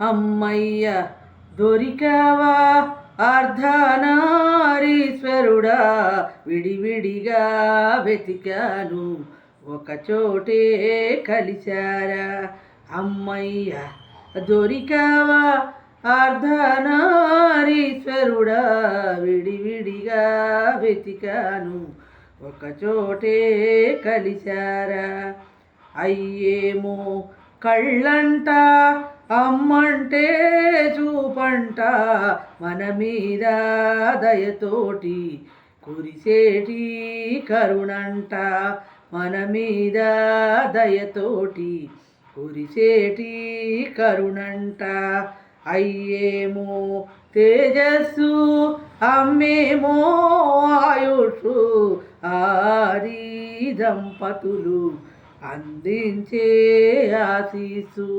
అమ్మయ్య దొరికావా అర్ధనారీశ్వరుడా, విడివిడిగా వెతికాను ఒకచోటే కలిశారా. అమ్మయ్య దొరికావా అర్ధనారీశ్వరుడా, విడివిడిగా వెతికాను ఒకచోటే కలిశారా. అయ్యేమో కళ్ళంట అమ్మంటే చూపంట, మన మీద దయతోటి కురిసేటి కరుణంట, మన మీద దయతోటి కురిసేటి కరుణంట. అయ్యేమో తేజస్సు అమ్మేమో ఆయుషు, ఆది దంపతులు అందించే ఆశీసు.